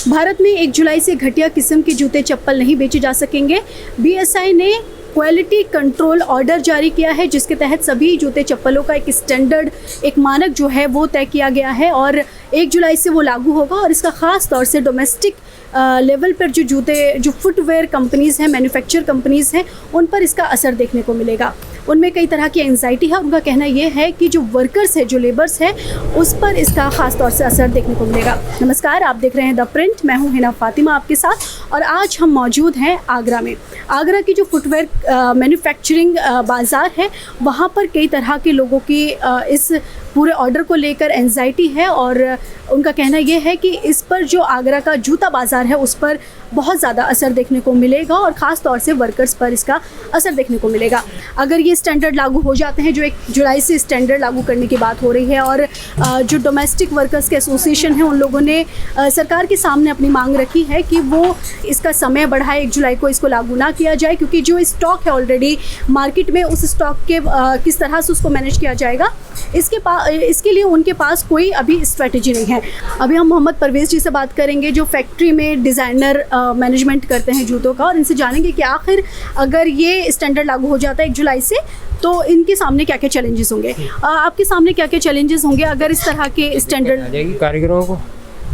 भारत में 1 जुलाई से घटिया किस्म के जूते चप्पल नहीं बेचे जा सकेंगे। बीएसआई ने क्वालिटी कंट्रोल ऑर्डर जारी किया है, जिसके तहत सभी जूते चप्पलों का एक स्टैंडर्ड, एक मानक जो है वो तय किया गया है और 1 जुलाई से वो लागू होगा। और इसका ख़ास तौर से डोमेस्टिक लेवल पर जो फुटवेयर कंपनीज़ हैं, मैन्युफैक्चर कंपनीज़ हैं, उन पर इसका असर देखने को मिलेगा। उनमें कई तरह की एंजाइटी है। उनका कहना ये है कि जो वर्कर्स है, जो लेबर्स है, उस पर इसका ख़ास तौर से असर देखने को मिलेगा। नमस्कार, आप देख रहे हैं द प्रिंट। मैं हूं हिना फातिमा आपके साथ और आज हम मौजूद हैं आगरा में। आगरा की जो फुटवेयर मैन्युफैक्चरिंग बाज़ार है, वहाँ पर कई तरह के लोगों की इस पूरे ऑर्डर को लेकर एंजाइटी है और उनका कहना यह है कि इस पर जो आगरा का जूता बाज़ार है, उस पर बहुत ज़्यादा असर देखने को मिलेगा और ख़ास तौर से वर्कर्स पर इसका असर देखने को मिलेगा। अगर ये स्टैंडर्ड लागू हो जाते हैं, जो 1 जुलाई से स्टैंडर्ड लागू करने की बात हो रही है, और जो डोमेस्टिक वर्कर्स के एसोसिएशन है, उन लोगों ने सरकार के सामने अपनी मांग रखी है कि वो इसका समय बढ़ाए, 1 जुलाई को इसको लागू ना किया जाए, क्योंकि जो स्टॉक है ऑलरेडी मार्केट में, उस स्टॉक के किस तरह से उसको मैनेज किया जाएगा, इसके लिए उनके पास कोई अभी स्ट्रेटजी नहीं है। अभी हम मोहम्मद परवेज़ जी से बात करेंगे, जो फैक्ट्री में डिज़ाइनर मैनेजमेंट करते हैं जूतों का, और इनसे जानेंगे कि आखिर अगर ये स्टैंडर्ड लागू हो जाता है 1 जुलाई से, तो इनके सामने क्या क्या चैलेंजेस होंगे। आपके सामने क्या क्या चैलेंजेस होंगे अगर इस तरह के स्टैंडर्ड आ जाएगी? कारीगरों को,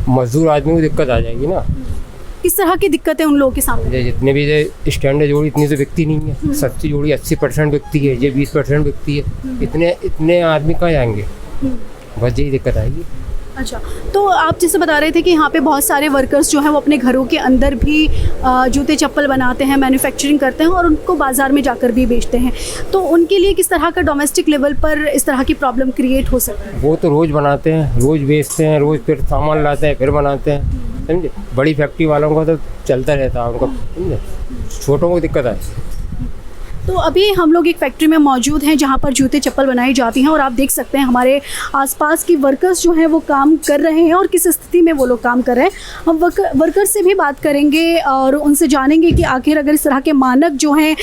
मजदूर आदमी को दिक्कत आ जाएगी ना। किस तरह की दिक्कतें उन लोगों के सामने? जितने भी स्टैंडर्ड जोड़ी इतनी तो बिकती नहीं है। सस्ती जोड़ी 80% बिकती है, ये 20% बिकती है। इतने आदमी कहाँ जाएंगे? बस यही दिक्कत आएगी। अच्छा, तो आप जैसे बता रहे थे कि यहाँ पे बहुत सारे वर्कर्स जो हैं वो अपने घरों के अंदर भी जूते चप्पल बनाते हैं, मैन्युफैक्चरिंग करते हैं और उनको बाज़ार में जाकर भी बेचते हैं। तो उनके लिए किस तरह का डोमेस्टिक लेवल पर इस तरह की प्रॉब्लम क्रिएट हो सकती है? वो तो रोज़ बनाते हैं, रोज़ बेचते हैं, रोज़ फिर सामान लाते हैं, फिर बनाते हैं, समझे। बड़ी फैक्ट्री वालों का तो चलता रहता है उनका, समझे। छोटों को दिक्कत आती है। तो अभी हम लोग एक फैक्ट्री में मौजूद हैं जहां पर जूते चप्पल बनाई जाती हैं और आप देख सकते हैं हमारे आसपास की वर्कर्स जो हैं वो काम कर रहे हैं और किस स्थिति में वो लोग काम कर रहे हैं। हम वर्कर्स से भी बात करेंगे और उनसे जानेंगे कि आखिर अगर इस तरह के मानक जो हैं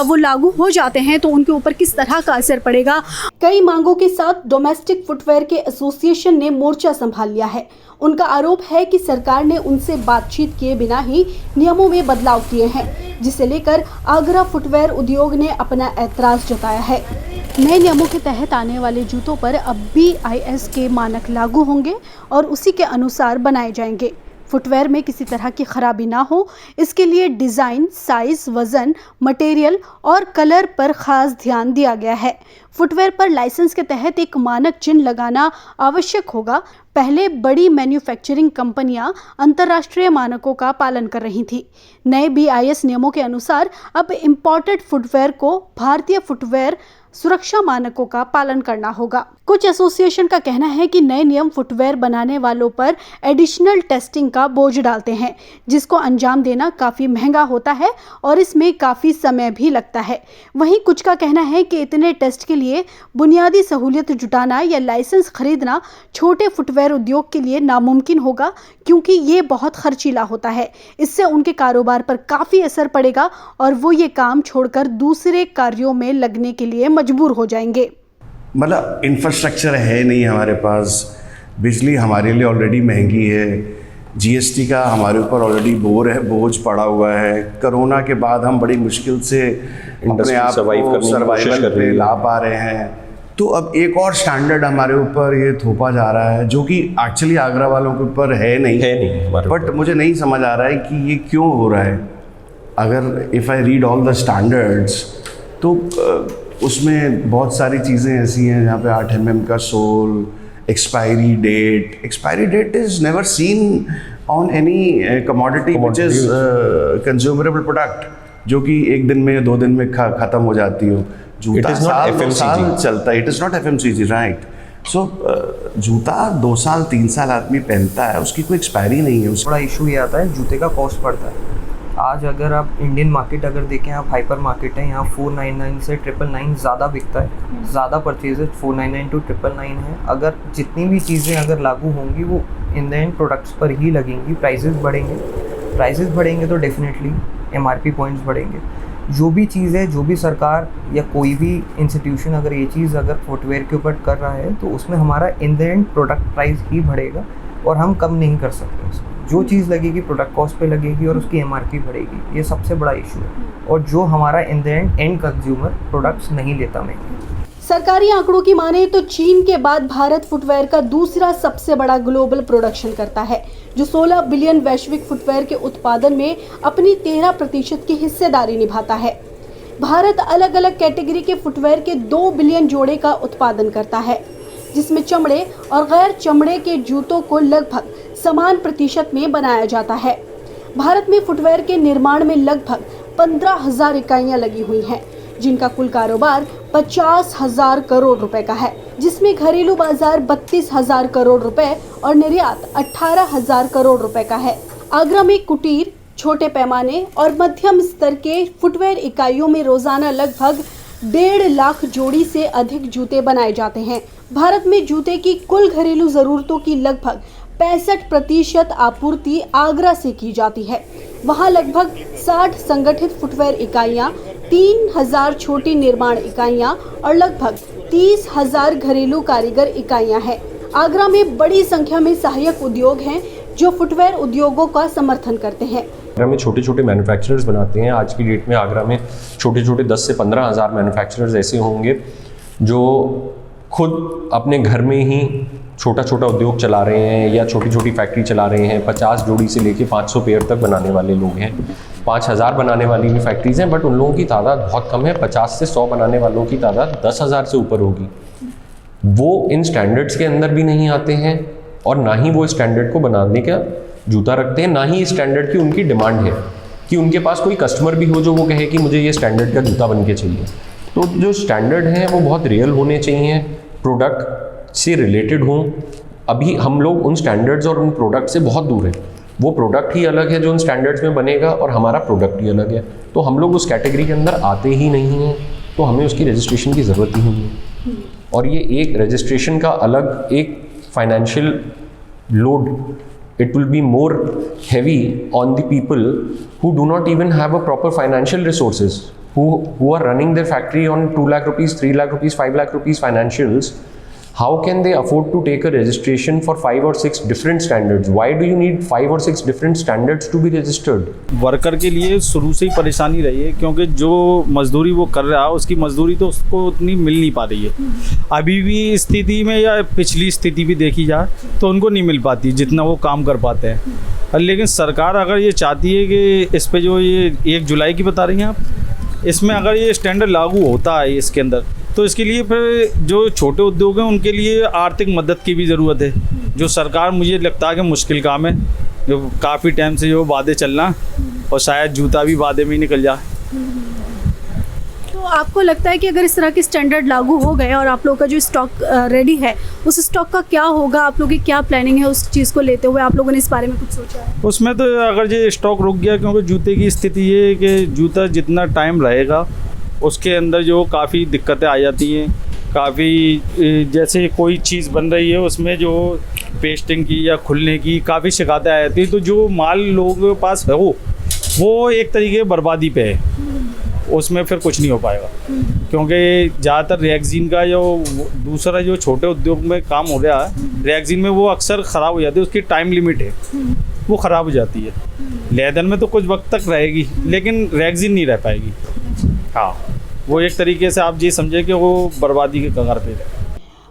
वो लागू हो जाते हैं तो उनके ऊपर किस तरह का असर पड़ेगा। कई मांगों के साथ डोमेस्टिक फुटवेयर के एसोसिएशन ने मोर्चा संभाल लिया है। उनका आरोप है कि सरकार ने उनसे बातचीत किए बिना ही नियमों में बदलाव किए हैं, जिसे लेकर आगरा फुटवेयर उद्योग ने अपना ऐतराज जताया है। नए नियमों के तहत आने वाले जूतों पर अब BIS के मानक लागू होंगे और उसी के अनुसार बनाए जाएंगे। फुटवेयर में किसी तरह की खराबी ना हो, इसके लिए डिज़ाइन, साइज, वज़न, मटेरियल और कलर पर ख़ास ध्यान दिया गया है। फुटवेयर पर लाइसेंस के तहत एक मानक चिन्ह लगाना आवश्यक होगा। पहले बड़ी मैन्युफैक्चरिंग कंपनियां अंतर्राष्ट्रीय मानकों का पालन कर रही थी। नए BIS नियमों के अनुसार अब इम्पोर्टेड फुटवेयर को भारतीय फुटवेयर सुरक्षा मानकों का पालन करना होगा। कुछ एसोसिएशन का कहना है कि नए नियम फुटवेयर बनाने वालों पर एडिशनल टेस्टिंग का बोझ डालते हैं, जिसको अंजाम देना काफ़ी महंगा होता है और इसमें काफ़ी समय भी लगता है। वहीं कुछ का कहना है कि इतने टेस्ट के लिए बुनियादी सहूलियत जुटाना या लाइसेंस खरीदना छोटे फुटवेयर उद्योग के लिए नामुमकिन होगा, क्योंकि ये बहुत खर्चीला होता है। इससे उनके कारोबार पर काफ़ी असर पड़ेगा और वो ये काम छोड़कर दूसरे कार्यों में लगने के लिए मजबूर हो जाएंगे। मतलब इंफ्रास्ट्रक्चर है नहीं हमारे पास, बिजली हमारे लिए ऑलरेडी महंगी है, GST का हमारे ऊपर ऑलरेडी बोझ पड़ा हुआ है। कोरोना के बाद हम बड़ी मुश्किल से अपने आप को सर्वाइवल पे ला पा रहे हैं, तो अब एक और स्टैंडर्ड हमारे ऊपर ये थोपा जा रहा है, जो कि एक्चुअली आगरा वालों के ऊपर है नहीं। बट मुझे नहीं समझ आ रहा है कि ये क्यों हो रहा है। अगर if I read all the standards, तो उसमें बहुत सारी चीज़ें ऐसी हैं जहाँ पे 8 mm का sole, expiry date is never seen on any commodity which is consumable product, जो कि 1 दिन में या 2 दिन में ख़त्म हो जाती हो। जूता साल चलता है, it is not FMCG, right. So जूता 2 साल 3 साल आदमी पहनता है, उसकी कोई एक्सपायरी नहीं है। बड़ा इशू ये आता है, जूते का कॉस्ट बढ़ता है। आज अगर आप इंडियन मार्केट अगर देखें, आप हाइपर मार्केट है, यहाँ 499 से 999 ज़्यादा बिकता है, ज़्यादा परचेजेज 499 to 999 है। अगर जितनी भी चीज़ें अगर लागू होंगी वो इन द एंड प्रोडक्ट्स पर ही लगेंगी। प्राइसेस बढ़ेंगे तो डेफिनेटली MRP पॉइंट्स बढ़ेंगे। जो भी चीज़ है, जो भी सरकार या कोई भी इंस्टीट्यूशन अगर ये चीज़ अगर फुटवेयर के ऊपर कर रहा है, तो उसमें हमारा in the end product price ही बढ़ेगा। और हम कम नहीं कर सकते इसमें। जो चीज़ लगेगी प्रोडक्ट कॉस्ट पे लगेगी और उसकी एमआरपी बढ़ेगी, ये सबसे बड़ा इशू है, और जो हमारा in the and consumer products नहीं लेता महंगे। सरकारी आंकड़ों की माने तो चीन के बाद भारत फुटवेयर का दूसरा सबसे बड़ा ग्लोबल प्रोडक्शन करता है, जो 16 बिलियन वैश्विक फुटवेयर के उत्पादन में अपनी 13% की हिस्सेदारी निभाता है। भारत अलग अलग कैटेगरी के फुटवेयर के 2 बिलियन जोड़े का उत्पादन करता है, जिसमें चमड़े और गैर चमड़े के जूतों को लगभग समान प्रतिशत में बनाया जाता है। भारत में फुटवेयर के निर्माण में लगभग 15,000 इकाइयाँ लगी हुई हैं, जिनका कुल कारोबार 50,000 करोड़ रुपए का है, जिसमें घरेलू बाजार 32,000 करोड़ रुपए और निर्यात 18,000 करोड़ रुपए का है। आगरा में कुटीर, छोटे पैमाने और मध्यम स्तर के फुटवेयर इकाइयों में रोजाना लगभग 1.5 लाख जोड़ी से अधिक जूते बनाए जाते हैं। भारत में जूते की कुल घरेलू जरूरतों की लगभग 65% आपूर्ति आगरा से की जाती है। वहाँ लगभग 60 संगठित फुटवेयर इकाइयाँ, 3,000 छोटी निर्माण इकाइयाँ और लगभग 30,000 घरेलू कारीगर इकाइयाँ हैं। आगरा में बड़ी संख्या में सहायक उद्योग हैं जो फुटवेयर उद्योगों का समर्थन करते हैं। आगरा में छोटे छोटे मैन्युफैक्चरर्स बनाते हैं। आज की डेट में आगरा में छोटे छोटे 10 से 15,000 मैन्युफैक्चरर्स ऐसे होंगे जो खुद अपने घर में ही छोटा छोटा उद्योग चला रहे हैं या छोटी छोटी फैक्ट्री चला रहे हैं। 50 जोड़ी से लेके 500 पेयर तक बनाने वाले लोग हैं। 5,000 बनाने वाली भी फैक्ट्रीज हैं, बट उन लोगों की तादाद बहुत कम है। 50 से 100 बनाने वालों की तादाद 10,000 से ऊपर होगी। वो इन स्टैंडर्ड्स के अंदर भी नहीं आते हैं और ना ही वो स्टैंडर्ड को बनाने का जूता रखते हैं, ना ही स्टैंडर्ड की उनकी डिमांड है कि उनके पास कोई कस्टमर भी हो जो वो कहे कि मुझे ये स्टैंडर्ड का जूता बन के चाहिए। तो जो स्टैंडर्ड हैं वो बहुत रियल होने चाहिए, प्रोडक्ट से रिलेटेड हों। अभी हम लोग उन स्टैंडर्ड्स और उन प्रोडक्ट से बहुत दूर हैं। वो प्रोडक्ट ही अलग है जो उन स्टैंडर्ड्स में बनेगा और हमारा प्रोडक्ट ही अलग है। तो हम लोग उस कैटेगरी के अंदर आते ही नहीं हैं, तो हमें उसकी रजिस्ट्रेशन की ज़रूरत ही नहीं है। और ये एक रजिस्ट्रेशन का अलग एक financial load, it will be more heavy on the people who do not even have a proper financial resources, who are running their factory on 2 lakh rupees, 3 lakh rupees, 5 lakh rupees financials. How can they afford to take a registration for 5 or 6 different standards? Why do you need 5 or 6 different standards to be registered? Worker के लिए शुरू से ही परेशानी रही है, क्योंकि जो मजदूरी वो कर रहा है उसकी मजदूरी तो उसको उतनी मिल नहीं पा रही है। अभी भी स्थिति में या पिछली स्थिति भी देखी जाए तो उनको नहीं मिल पाती जितना वो काम कर पाते हैं। लेकिन सरकार अगर ये चाहती है कि इस पे जो ये 1 जुलाई की बता रही हैं आप, इसमें अगर ये स्टैंडर्ड लागू होता है इसके अंदर, तो इसके लिए फिर जो छोटे उद्योग हैं उनके लिए आर्थिक मदद की भी ज़रूरत है, जो सरकार मुझे लगता है कि मुश्किल काम है, जो काफ़ी टाइम से जो वादे चलना और शायद जूता भी वादे में ही निकल जाए। तो आपको लगता है कि अगर इस तरह के स्टैंडर्ड लागू हो गए और आप लोगों का जो स्टॉक रेडी है, उस स्टॉक का क्या होगा? आप लोगों की क्या प्लानिंग है उस चीज़ को लेते हुए? आप लोगों ने इस बारे में कुछ सोचा है? उसमें तो अगर ये स्टॉक रुक गया, क्योंकि जूते की स्थिति ये है कि जूता जितना टाइम रहेगा उसके अंदर जो काफ़ी दिक्कतें आ जाती हैं। काफ़ी जैसे कोई चीज़ बन रही है उसमें जो पेस्टिंग की या खुलने की काफ़ी शिकायतें आ जाती हैं, तो जो माल लोगों के पास है वो एक तरीके बर्बादी पे है, उसमें फिर कुछ नहीं हो पाएगा। क्योंकि ज़्यादातर रेक्जीन का जो दूसरा जो छोटे उद्योग में काम हो रहा है, रेक्जीन में वो अक्सर ख़राब हो जाती है, उसकी टाइम लिमिट है, वो ख़राब हो जाती है। लेदर में तो कुछ वक्त तक रहेगी, लेकिन रेक्जीन नहीं रह पाएगी। हाँ, वो एक तरीके से आप ये समझे कि वो बर्बादी के कगार पे है।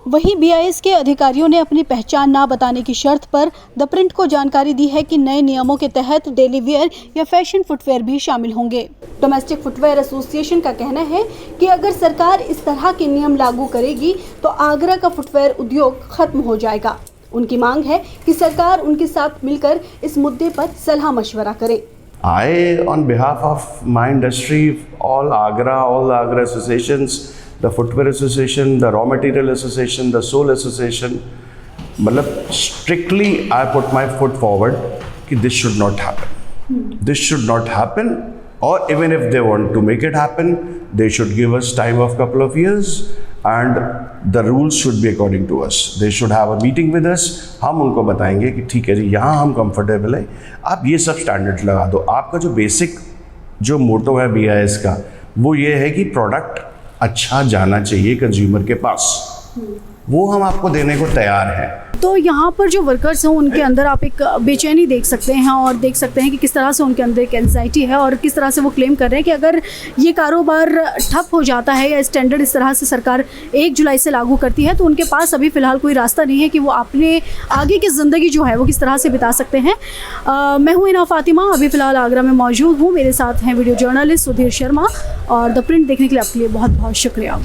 वहीं BIS के अधिकारियों ने अपनी पहचान ना बताने की शर्त पर द प्रिंट को जानकारी दी है कि नए नियमों के तहत डेली वेयर या फैशन फुटवेयर भी शामिल होंगे। डोमेस्टिक फुटवेयर एसोसिएशन का कहना है कि अगर सरकार इस तरह के नियम लागू करेगी तो आगरा का फुटवेयर उद्योग खत्म हो जाएगा। उनकी मांग है कि सरकार उनके साथ मिलकर इस मुद्दे पर सलाह मशवरा करे। I, on behalf of my industry, all Agra associations, the Footwear Association, the Raw Material Association, the Sole Association, मतलब strictly I put my foot forward कि this should not happen. This should not happen, or even if they want to make it happen, they should give us time of couple of years and the rules should be according to us. They should have a meeting with us. हम उनको बताएंगे कि ठीक है जी, यहाँ हम comfortable है, आप ये सब स्टैंडर्ड लगा दो। आपका जो बेसिक जो मोटो है BIS का, वो ये है कि प्रोडक्ट अच्छा जाना चाहिए कंज्यूमर के पास। वो हम आपको देने को तैयार हैं। तो यहाँ पर जो वर्कर्स हैं उनके अंदर आप एक बेचैनी देख सकते हैं और देख सकते हैं कि किस तरह से उनके अंदर एक एंजाइटी है और किस तरह से वो क्लेम कर रहे हैं कि अगर ये कारोबार ठप हो जाता है या स्टैंडर्ड इस तरह से सरकार 1 जुलाई से लागू करती है तो उनके पास अभी फ़िलहाल कोई रास्ता नहीं है कि वो अपने आगे की ज़िंदगी जो है वो किस तरह से बिता सकते हैं। मैं हूँ इना फातिमा, अभी फ़िलहाल आगरा में मौजूद हूँ। मेरे साथ हैं वीडियो जर्नलिस्ट सुधीर शर्मा और द प्रिंट देखने के लिए आपके लिए बहुत बहुत शुक्रिया।